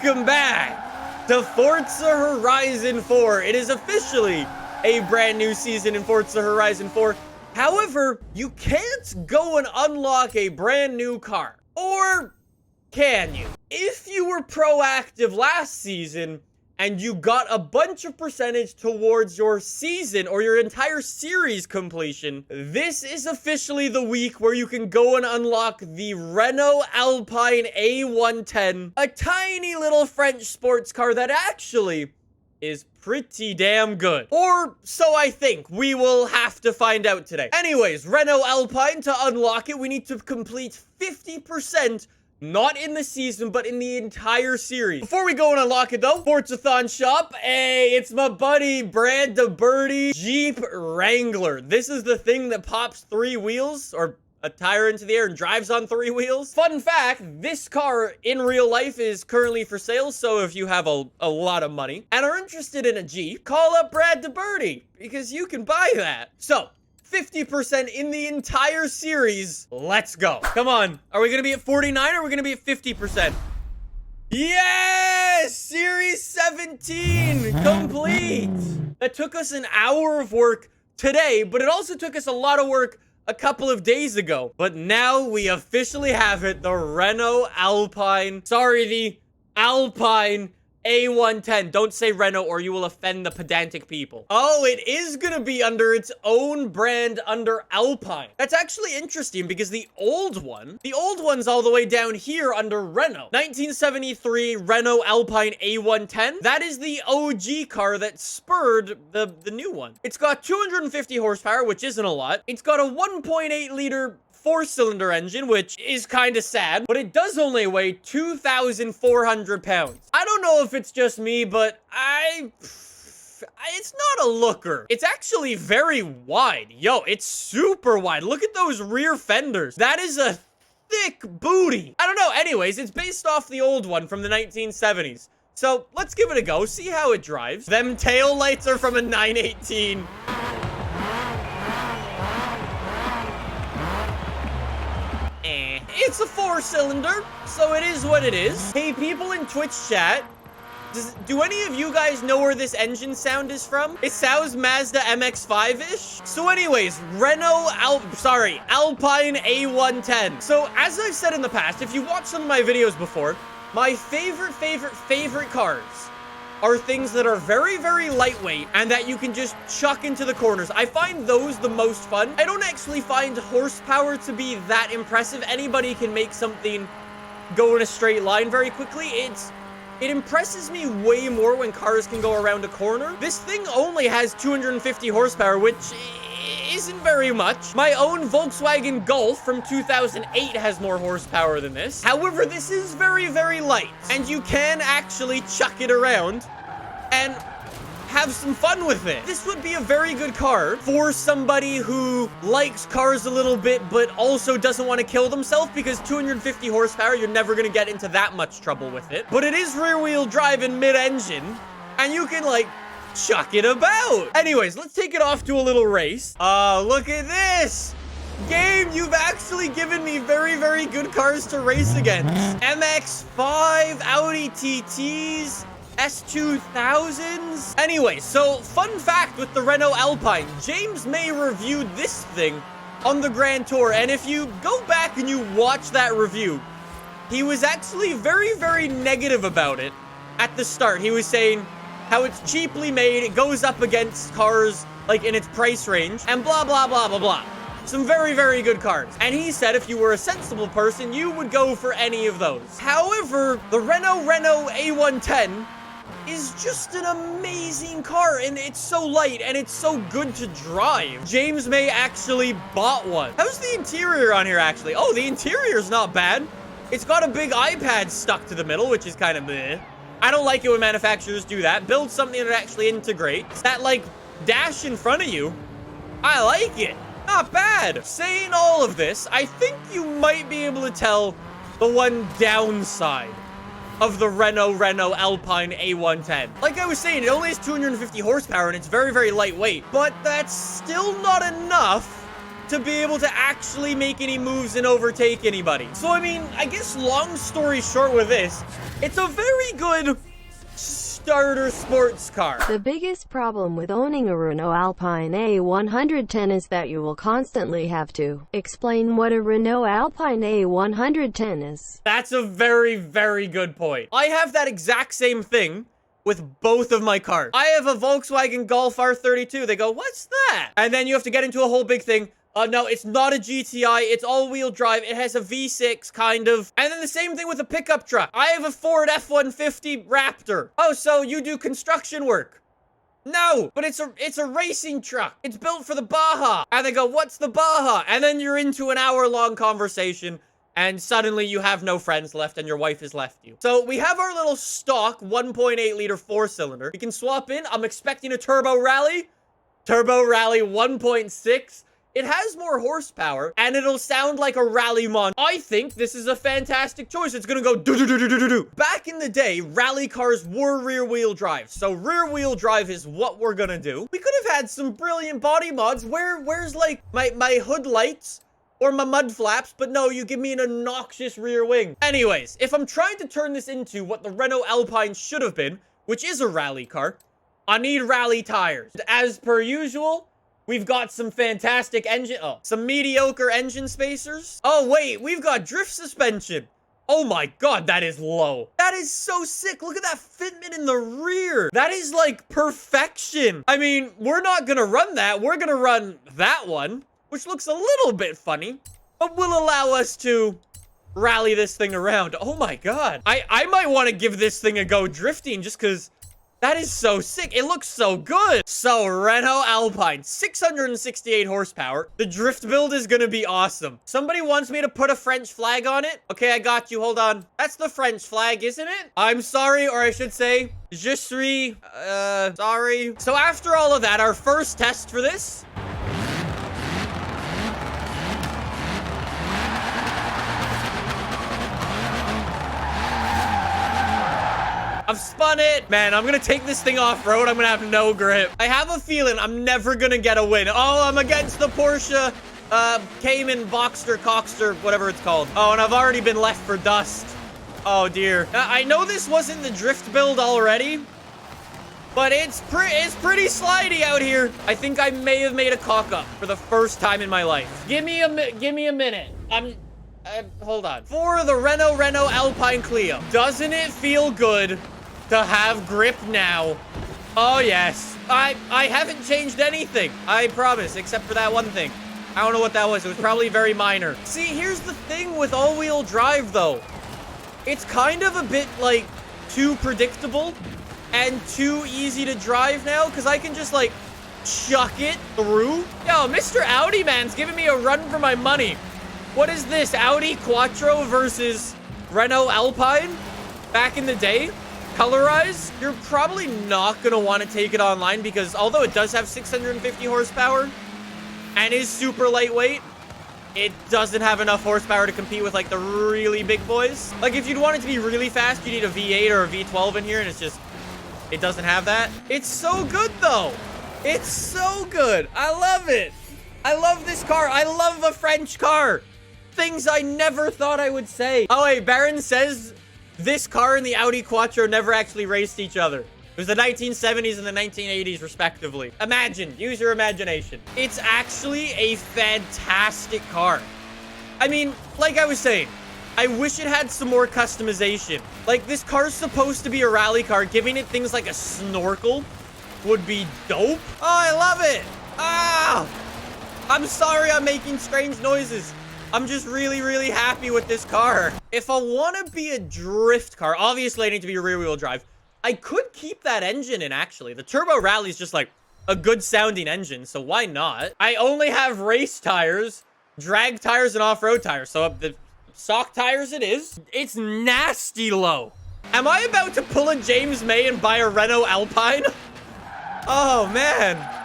Welcome back to Forza Horizon 4. It is officially a brand new season in Forza Horizon 4. However, you can't go and unlock a brand new car. Or can you? If you were proactive last season and you got a bunch of percentage towards your season or your entire series completion, this is officially the week where you can go and unlock the Renault Alpine A110, a tiny little French sports car that actually is pretty damn good. Or so I think. We will have to find out today. Anyways, Renault Alpine, to unlock it, we need to complete 50%. Not in the season, but in the entire series. Before we go and unlock it, though, Forzathon shop. Hey, it's my buddy, Brad the Birdie Jeep Wrangler. This is the thing that pops 3 wheels, or a tire into the air and drives on 3 wheels. Fun fact, this car in real life is currently for sale, so if you have a lot of money and are interested in a Jeep, call up Brad the Birdie, because you can buy that. So, 50% in the entire series. Let's go. Come on. Are we going to be at 49 or are we going to be at 50%? Yes! Series 17 complete. That took us an hour of work today, but it also took us a lot of work a couple of days ago. But now we officially have it. The Renault Alpine. Sorry, the Alpine A110. Don't say Renault or you will offend the pedantic people. Oh, it is gonna be under its own brand under Alpine. That's actually interesting because the old one's all the way down here under Renault. 1973 Renault Alpine A110. That is the OG car that spurred the new one. It's got 250 horsepower, which isn't a lot. It's got a 1.8 liter 4-cylinder engine, which is kind of sad, but it does only weigh 2,400 pounds. I don't know if it's just me, but it's not a looker. It's actually very wide. Yo, it's super wide. Look at those rear fenders. That is a thick booty. I don't know. Anyways, it's based off the old one from the 1970s. So let's give it a go, see how it drives. Them tail lights are from a 918. It's a 4-cylinder, so it is what it is. Hey, people in Twitch chat, do any of you guys know where this engine sound is from? It sounds Mazda MX-5-ish. So anyways, Alpine A110. So as I've said in the past, if you watched some of my videos before, my favorite cars are things that are very, very lightweight and that you can just chuck into the corners. I find those the most fun. I don't actually find horsepower to be that impressive. Anybody can make something go in a straight line very quickly. It impresses me way more when cars can go around a corner. This thing only has 250 horsepower, which isn't very much. My own Volkswagen Golf from 2008 has more horsepower than this. However, this is very, very light, and you can actually chuck it around and have some fun with it. This would be a very good car for somebody who likes cars a little bit, but also doesn't want to kill themselves, because 250 horsepower, you're never going to get into that much trouble with it. But it is rear-wheel drive and mid-engine, and you can, like, chuck it about. Anyways, let's take it off to a little race. Look at this. Game, you've actually given me very, very good cars to race against. MX-5, Audi TTs, S2000s. Anyway, so fun fact with the Renault Alpine, James May reviewed this thing on the Grand Tour, and if you go back and you watch that review, he was actually very, very negative about it at the start. He was saying how it's cheaply made, it goes up against cars, like, in its price range, and blah, blah, blah, blah, blah. Some very, very good cars. And he said if you were a sensible person, you would go for any of those. However, the Renault A110 is just an amazing car, and it's so light, and it's so good to drive. James May actually bought one. How's the interior on here, actually? Oh, the interior's not bad. It's got a big iPad stuck to the middle, which is kind of meh. I don't like it when manufacturers do that. Build something that actually integrates. That, like, dash in front of you, I like it. Not bad. Saying all of this, I think you might be able to tell the one downside of the Renault Alpine A110. Like I was saying, it only has 250 horsepower and it's very, very lightweight, but that's still not enough to be able to actually make any moves and overtake anybody. So, I mean, I guess long story short with this, it's a very good starter sports car. The biggest problem with owning a Renault Alpine A110 is that you will constantly have to explain what a Renault Alpine A110 is. That's a very, very good point. I have that exact same thing with both of my cars. I have a Volkswagen Golf R32. They go, what's that? And then you have to get into a whole big thing. No, it's not a GTI. It's all-wheel drive. It has a V6, kind of. And then the same thing with a pickup truck. I have a Ford F-150 Raptor. Oh, so you do construction work? No, but it's a racing truck. It's built for the Baja. And they go, what's the Baja? And then you're into an hour-long conversation, and suddenly you have no friends left and your wife has left you. So we have our little stock 1.8-liter four-cylinder. We can swap in. I'm expecting a Turbo Rally. Turbo Rally 1.6. It has more horsepower, and it'll sound like a rally mon. I think this is a fantastic choice. It's gonna go do-do-do-do-do-do. Back in the day, rally cars were rear-wheel drive, so rear-wheel drive is what we're gonna do. We could have had some brilliant body mods. Where's like my hood lights or my mud flaps, but no, you give me an obnoxious rear wing. Anyways, if I'm trying to turn this into what the Renault Alpine should have been, which is a rally car, I need rally tires. As per usual, we've got some fantastic some mediocre engine spacers. Oh, wait, we've got drift suspension. Oh my God, that is low. That is so sick. Look at that fitment in the rear. That is like perfection. I mean, we're not gonna run that. We're gonna run that one, which looks a little bit funny, but will allow us to rally this thing around. Oh my God. I might want to give this thing a go drifting just because that is so sick. It looks so good. So, Renault Alpine, 668 horsepower. The drift build is gonna be awesome. Somebody wants me to put a French flag on it. Okay, I got you. Hold on. That's the French flag, isn't it? I'm sorry, or I should say, je suis, sorry. So, after all of that, our first test for this, I've spun it. Man, I'm gonna take this thing off-road. I'm gonna have no grip. I have a feeling I'm never gonna get a win. Oh, I'm against the Porsche Cayman Boxster, Coxter, whatever it's called. Oh, and I've already been left for dust. Oh, dear. I know this wasn't the drift build already, but it's pretty slidey out here. I think I may have made a cock-up for the first time in my life. Give me a minute. Hold on. For the Renault Alpine Clio, doesn't it feel good to have grip now? Oh, yes. I haven't changed anything, I promise, except for that one thing. I don't know what that was. It was probably very minor. See, here's the thing with all-wheel drive, though. It's kind of a bit, like, too predictable and too easy to drive now, because I can just, like, chuck it through. Yo, Mr. Audi man's giving me a run for my money. What is this? Audi Quattro versus Renault Alpine? Back in the day? Colorized? You're probably not going to want to take it online because although it does have 650 horsepower and is super lightweight, it doesn't have enough horsepower to compete with like the really big boys. Like if you'd want it to be really fast, you need a V8 or a V12 in here and it's just, it doesn't have that. It's so good though. It's so good. I love it. I love this car. I love a French car. Things I never thought I would say. Oh, wait, Baron says this car and the Audi Quattro never actually raced each other. It was the 1970s and the 1980s, respectively. Imagine. Use your imagination. It's actually a fantastic car. I mean, like I was saying, I wish it had some more customization. Like, this car's supposed to be a rally car. Giving it things like a snorkel would be dope. Oh, I love it. Ah! I'm sorry I'm making strange noises. I'm just really, really happy with this car. If I want to be a drift car, obviously I need to be a rear-wheel drive. I could keep that engine in, actually. The Turbo Rally is just like a good-sounding engine, so why not? I only have race tires, drag tires, and off-road tires, so the stock tires it is. It's nasty low. Am I about to pull a James May and buy a Renault Alpine? Oh, man.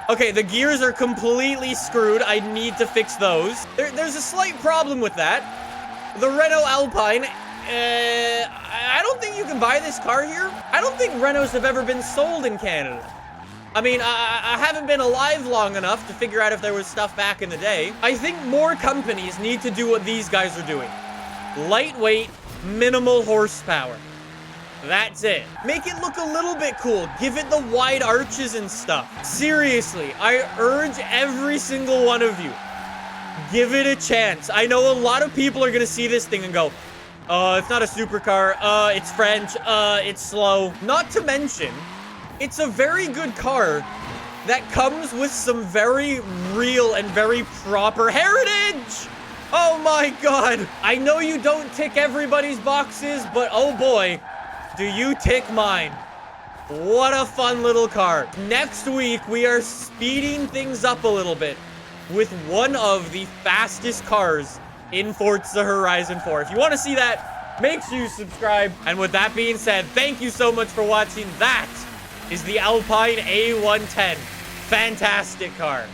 Okay, the gears are completely screwed. I need to fix those. There's a slight problem with that. The Renault Alpine, I don't think you can buy this car here. I don't think Renaults have ever been sold in Canada. I mean, I haven't been alive long enough to figure out if there was stuff back in the day. I think more companies need to do what these guys are doing. Lightweight, minimal horsepower. That's it. Make it look a little bit cool. Give it the wide arches and stuff. Seriously, I urge every single one of you, give it a chance. I know a lot of people are gonna see this thing and go, it's not a supercar, it's French, it's slow. Not to mention, it's a very good car that comes with some very real and very proper heritage. Oh my God. I know you don't tick everybody's boxes, but oh boy, do you tick mine. What a fun little car. Next week, we are speeding things up a little bit with one of the fastest cars in Forza Horizon 4. If you want to see that, make sure you subscribe. And with that being said, thank you so much for watching. That is the Alpine A110. Fantastic car.